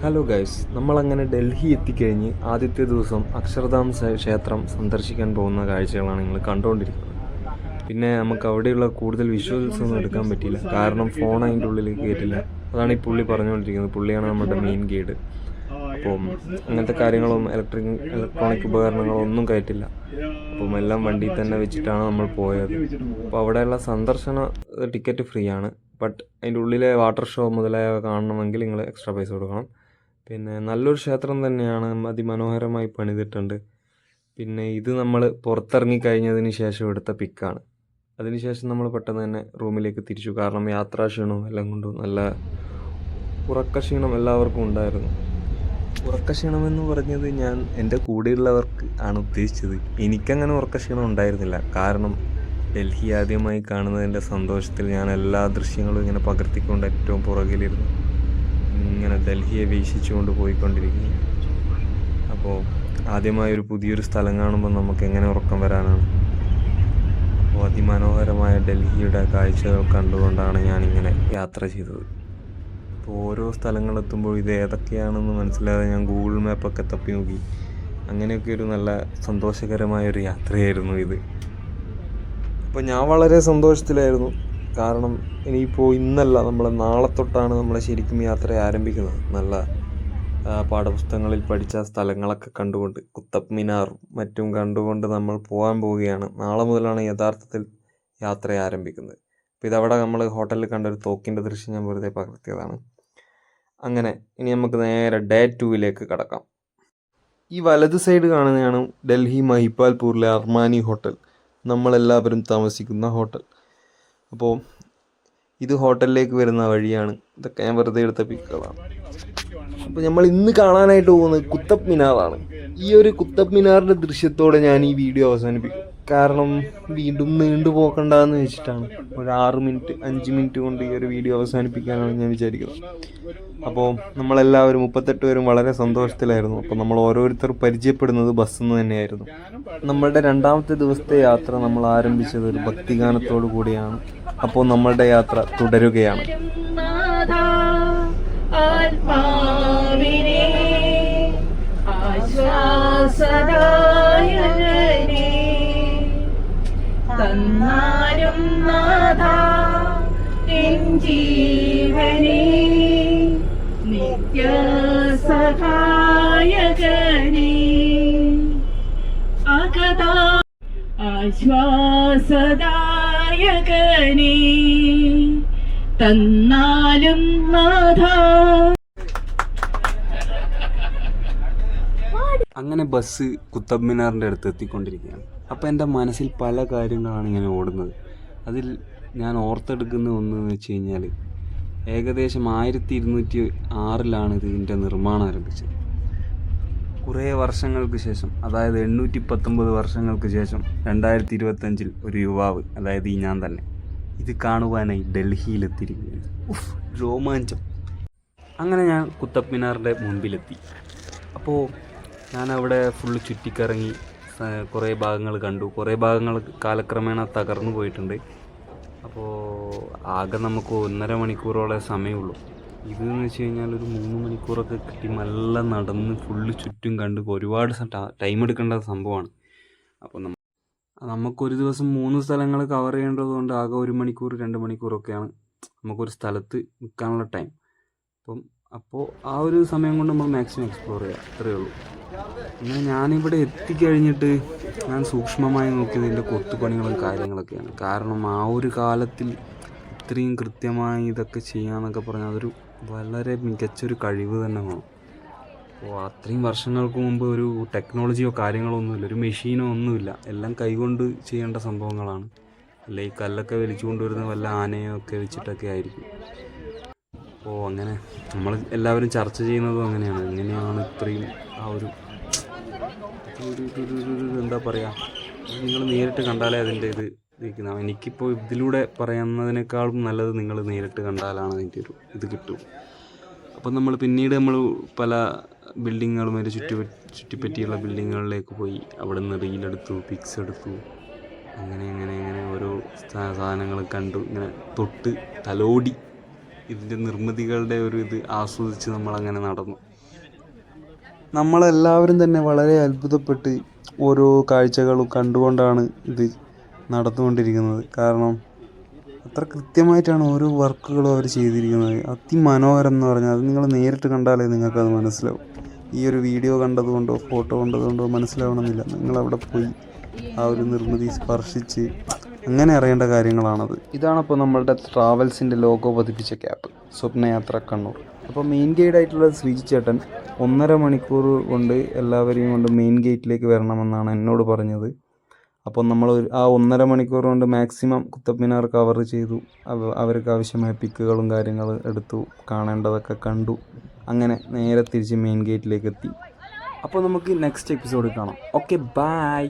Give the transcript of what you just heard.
Hello guys, നമ്മളങ്ങനെ ഡൽഹി എത്തിക്കഴിഞ്ഞ് ആദ്യത്തെ ദിവസം അക്ഷർധാം ക്ഷേത്രം സന്ദർശിക്കാൻ പോകുന്ന കാഴ്ചകളാണ് നിങ്ങൾ കണ്ടുകൊണ്ടിരിക്കുന്നത്. പിന്നെ നമുക്ക് അവിടെയുള്ള കൂടുതൽ വിഷ്വൽസ് ഒന്നും എടുക്കാൻ പറ്റിയില്ല, കാരണം ഫോൺ അതിൻ്റെ ഉള്ളിലേക്ക് കയറ്റില്ല. അതാണ് ഈ പുള്ളി പറഞ്ഞുകൊണ്ടിരിക്കുന്നത്. പുള്ളിയാണ് നമ്മുടെ മെയിൻ ഗൈഡ്. അപ്പം അങ്ങനത്തെ കാര്യങ്ങളൊന്നും ഇലക്ട്രോണിക് ഉപകരണങ്ങളൊന്നും കയറ്റില്ല. അപ്പം എല്ലാം വണ്ടിയിൽ തന്നെ വെച്ചിട്ടാണ് നമ്മൾ പോയത്. അപ്പോൾ അവിടെയുള്ള സന്ദർശന ടിക്കറ്റ് ഫ്രീ ആണ്. ബട്ട് അതിൻ്റെ ഉള്ളിലെ വാട്ടർ ഷോ മുതലായവ കാണണമെങ്കിൽ നിങ്ങൾ എക്സ്ട്രാ പൈസ കൊടുക്കണം. പിന്നെ നല്ലൊരു ക്ഷേത്രം തന്നെയാണ്, അതിമനോഹരമായി പണിതിട്ടുണ്ട്. പിന്നെ ഇത് നമ്മൾ പുറത്തിറങ്ങി കഴിഞ്ഞതിന് ശേഷം എടുത്ത പിക്കാണ്. അതിനുശേഷം നമ്മൾ പെട്ടെന്ന് തന്നെ റൂമിലേക്ക് തിരിച്ചു, കാരണം യാത്രാക്ഷീണവും എല്ലാം കൊണ്ടും നല്ല ഉറക്കക്ഷീണം എല്ലാവർക്കും ഉണ്ടായിരുന്നു. ഉറക്കക്ഷീണമെന്ന് പറഞ്ഞത് ഞാൻ എൻ്റെ കൂടെയുള്ളവർക്ക് ആണ് ഉദ്ദേശിച്ചത്. എനിക്കങ്ങനെ ഉറക്കക്ഷീണം ഉണ്ടായിരുന്നില്ല, കാരണം ഡൽഹി ആദ്യമായി കാണുന്നതിൻ്റെ സന്തോഷത്തിൽ ഞാൻ എല്ലാ ദൃശ്യങ്ങളും ഇങ്ങനെ പകർത്തിക്കൊണ്ട് ഏറ്റവും പുറകിലിരുന്നു ഇങ്ങനെ ഡൽഹിയെ വീക്ഷിച്ചുകൊണ്ട് പോയിക്കൊണ്ടിരിക്കുന്നു. അപ്പോൾ ആദ്യമായി ഒരു പുതിയൊരു സ്ഥലം കാണുമ്പോൾ നമുക്ക് എങ്ങനെ ഉറക്കം വരാനാണ്. അപ്പോൾ അതിമനോഹരമായ ഡൽഹിയുടെ കാഴ്ചകൾ കണ്ടുകൊണ്ടാണ് ഞാനിങ്ങനെ യാത്ര ചെയ്തത്. അപ്പോൾ ഓരോ സ്ഥലങ്ങളെത്തുമ്പോൾ ഇത് ഏതൊക്കെയാണെന്ന് മനസ്സിലാതെ ഞാൻ ഗൂഗിൾ മാപ്പൊക്കെ തപ്പി നോക്കി. അങ്ങനെയൊക്കെ ഒരു നല്ല സന്തോഷകരമായൊരു യാത്രയായിരുന്നു ഇത്. അപ്പോൾ ഞാൻ വളരെ സന്തോഷത്തിലായിരുന്നു, കാരണം ഇനിയിപ്പോൾ ഇന്നല്ല, നമ്മൾ നാളെ തൊട്ടാണ് നമ്മൾ ശരിക്കും യാത്ര ആരംഭിക്കുന്നത്. നല്ല പാഠപുസ്തകങ്ങളിൽ പഠിച്ച സ്ഥലങ്ങളൊക്കെ കണ്ടുകൊണ്ട്, കുത്തബ് മിനാറും മറ്റും കണ്ടുകൊണ്ട് നമ്മൾ പോകാൻ പോവുകയാണ്. നാളെ മുതലാണ് യഥാർത്ഥത്തിൽ യാത്ര ആരംഭിക്കുന്നത്. അപ്പോൾ ഇതവിടെ നമ്മൾ ഹോട്ടലിൽ കണ്ടൊരു തോക്കിൻ്റെ ദൃശ്യം ഞാൻ വെറുതെ പകർത്തിയതാണ്. അങ്ങനെ ഇനി നമുക്ക് നേരെ ഡേ 2 കടക്കാം. ഈ വലത് സൈഡ് കാണുന്നതാണ് ഡൽഹി മഹിപാൽപൂരിലെ അർമാനി ഹോട്ടൽ, നമ്മളെല്ലാവരും താമസിക്കുന്ന ഹോട്ടൽ. അപ്പോൾ ഇത് ഹോട്ടലിലേക്ക് വരുന്ന വഴിയാണ്. ഇതൊക്കെ ഞാൻ വെറുതെ എടുത്ത പിക്കുകളാണ്. അപ്പോൾ നമ്മൾ ഇന്ന് കാണാനായിട്ട് പോകുന്നത് കുത്തബ് മിനാറാണ്. ഈ ഒരു കുത്തബ് മിനാറിൻ്റെ ദൃശ്യത്തോടെ ഞാൻ ഈ വീഡിയോ അവസാനിപ്പിക്കും, കാരണം വീണ്ടും നീണ്ടു പോക്കണ്ടെന്ന് വെച്ചിട്ടാണ്. ഒരു 5 മിനിറ്റ് കൊണ്ട് ഈ ഒരു വീഡിയോ അവസാനിപ്പിക്കാനാണ് ഞാൻ വിചാരിക്കുന്നത്. അപ്പോൾ നമ്മളെല്ലാവരും 38 പേരും വളരെ സന്തോഷത്തിലായിരുന്നു. അപ്പോൾ നമ്മൾ ഓരോരുത്തർ പരിചയപ്പെടുന്നത് ബസ്സിൽ നിന്ന് തന്നെയായിരുന്നു. നമ്മളുടെ 2ാമത്തെ ദിവസത്തെ യാത്ര നമ്മൾ ആരംഭിച്ചത് ഒരു ഭക്തിഗാനത്തോടു കൂടിയാണ്. അപ്പോൾ നമ്മളുടെ യാത്ര തുടരുകയാണ്. തന്നാലും നാഥാ എൻ ജീവനേ, നിത്യസഹായകനേ, അകതാ ആശ്വാസദായകനേ, തന്നാലും നാഥാ. അങ്ങനെ ബസ് കുത്തബ് മിനാറിൻ്റെ അടുത്ത് എത്തിക്കൊണ്ടിരിക്കുകയാണ്. അപ്പോൾ എൻ്റെ മനസ്സിൽ പല കാര്യങ്ങളാണ് ഇങ്ങനെ ഓടുന്നത്. അതിൽ ഞാൻ ഓർത്തെടുക്കുന്ന ഒന്നെന്ന് വെച്ച് കഴിഞ്ഞാൽ, ഏകദേശം 1206 ഇതിൻ്റെ നിർമ്മാണം ആരംഭിച്ചത്. കുറേ വർഷങ്ങൾക്ക് ശേഷം, അതായത് 819 വർഷങ്ങൾക്ക് ശേഷം 2025 ഒരു യുവാവ്, അതായത് ഈ ഞാൻ തന്നെ, ഇത് കാണുവാനായി ഡൽഹിയിലെത്തിയിരിക്കുകയാണ്. രോമാഞ്ചം. അങ്ങനെ ഞാൻ കുത്തബ് മിനാറിൻ്റെ മുൻപിലെത്തി. അപ്പോൾ ഞാനവിടെ ഫുള്ള് ചുറ്റിക്കറങ്ങി കുറേ ഭാഗങ്ങൾ കണ്ടു. കുറേ ഭാഗങ്ങൾ കാലക്രമേണ തകർന്നു പോയിട്ടുണ്ട്. അപ്പോൾ ആകെ നമുക്ക് 1.5 മണിക്കൂറോളം സമയമുള്ളൂ. ഇതെന്ന് വെച്ച് കഴിഞ്ഞാൽ ഒരു 3 മണിക്കൂറൊക്കെ കിട്ടി നല്ല നടന്ന് ഫുള്ള് ചുറ്റും കണ്ട് ഒരുപാട് ടൈം എടുക്കേണ്ട സംഭവമാണ്. അപ്പോൾ നമുക്കൊരു ദിവസം 3 സ്ഥലങ്ങൾ കവർ ചെയ്യേണ്ടതുകൊണ്ട് ആകെ 1 മണിക്കൂർ 2 മണിക്കൂറൊക്കെയാണ് നമുക്കൊരു സ്ഥലത്ത് നിൽക്കാനുള്ള ടൈം. അപ്പോൾ ആ ഒരു സമയം കൊണ്ട് നമ്മൾ മാക്സിമം എക്സ്പ്ലോർ ചെയ്യുക, അത്രയേ ഉള്ളൂ. അങ്ങനെ ഞാനിവിടെ എത്തിക്കഴിഞ്ഞിട്ട് ഞാൻ സൂക്ഷ്മമായി നോക്കിയത് ഇതിൻ്റെ കൊത്തുപണികളും കാര്യങ്ങളൊക്കെയാണ്. കാരണം ആ ഒരു കാലത്തിൽ ഇത്രയും കൃത്യമായി ഇതൊക്കെ ചെയ്യാന്നൊക്കെ പറഞ്ഞാൽ അതൊരു വളരെ മികച്ചൊരു കഴിവ് തന്നെ വേണം. അപ്പോൾ അത്രയും വർഷങ്ങൾക്ക് മുമ്പ് ഒരു ടെക്നോളജിയോ കാര്യങ്ങളോ ഒന്നുമില്ല, ഒരു മെഷീനോ ഒന്നുമില്ല, എല്ലാം കൈകൊണ്ട് ചെയ്യേണ്ട സംഭവങ്ങളാണ്. അല്ല ഈ കല്ലൊക്കെ വലിച്ചു കൊണ്ടുവരുന്ന വല്ല ആനയോ ഒക്കെ വെച്ചിട്ടൊക്കെ ആയിരിക്കും. അപ്പോൾ അങ്ങനെ നമ്മൾ എല്ലാവരും ചർച്ച ചെയ്യുന്നതും അങ്ങനെയാണ്, എങ്ങനെയാണ് ഇത്രയും ആ ഒരു എന്താ പറയുക, നിങ്ങൾ നേരിട്ട് കണ്ടാലേ അതിൻ്റെ ഇത് ഇരിക്കുന്ന. എനിക്കിപ്പോൾ ഇതിലൂടെ പറയുന്നതിനേക്കാളും നല്ലത് നിങ്ങൾ നേരിട്ട് കണ്ടാലാണ് അതിൻ്റെ ഒരു ഇത് കിട്ടും. അപ്പം പിന്നീട് നമ്മൾ പല ബിൽഡിങ്ങുകളും അതിൻ്റെ ചുറ്റിപ്പറ്റിയുള്ള ബിൽഡിങ്ങുകളിലേക്ക് പോയി. അവിടെ നിന്ന് റീലെടുത്തു, പിക്സ് എടുത്തു, അങ്ങനെ ഓരോ സാധനങ്ങൾ കണ്ടു, ഇങ്ങനെ തൊട്ട് തലോടി ഇതിൻ്റെ നിർമ്മിതികളുടെ ഒരു ഇത് ആസ്വദിച്ച് നമ്മളങ്ങനെ നടന്നു. നമ്മളെല്ലാവരും തന്നെ വളരെ അത്ഭുതപ്പെട്ട് ഓരോ കാഴ്ചകളും കണ്ടുകൊണ്ടാണ് ഇത് നടന്നുകൊണ്ടിരിക്കുന്നത്. കാരണം അത്ര കൃത്യമായിട്ടാണ് ഓരോ വർക്കുകളും അവർ ചെയ്തിരിക്കുന്നത്. അതിമനോഹരം എന്ന് പറഞ്ഞാൽ അത് നിങ്ങൾ നേരിട്ട് കണ്ടാലേ നിങ്ങൾക്കത് മനസ്സിലാവും. ഈ ഒരു വീഡിയോ കണ്ടതുകൊണ്ടോ ഫോട്ടോ കണ്ടതുകൊണ്ടോ മനസ്സിലാവണമെന്നില്ല. നിങ്ങളവിടെ പോയി ആ ഒരു നിർമ്മിതി സ്പർശിച്ച് അങ്ങനെ അറിയേണ്ട കാര്യങ്ങളാണത്. ഇതാണപ്പോൾ നമ്മളുടെ ട്രാവൽസിൻ്റെ ലോഗോ പതിപ്പിച്ച ക്യാപ്പ്, സ്വപ്നയാത്ര കണ്ണൂർ. അപ്പോൾ മെയിൻ ഗൈഡായിട്ടുള്ള ശ്രീജി ചേട്ടൻ 1.5 മണിക്കൂർ കൊണ്ട് എല്ലാവരെയും കൊണ്ട് മെയിൻ ഗേറ്റിലേക്ക് വരണമെന്നാണ് എന്നോട് പറഞ്ഞത്. അപ്പോൾ നമ്മൾ ആ 1.5 മണിക്കൂർ കൊണ്ട് മാക്സിമം കുത്തബ് മിനാർ കവർ ചെയ്തു. അവർക്ക് ആവശ്യമായ പിക്കുകളും കാര്യങ്ങളും എടുത്തു, കാണേണ്ടതൊക്കെ കണ്ടു. അങ്ങനെ നേരെ തിരിച്ച് മെയിൻ ഗേറ്റിലേക്ക് എത്തി. അപ്പോൾ നമുക്ക് നെക്സ്റ്റ് എപ്പിസോഡ് കാണാം. Okay, by.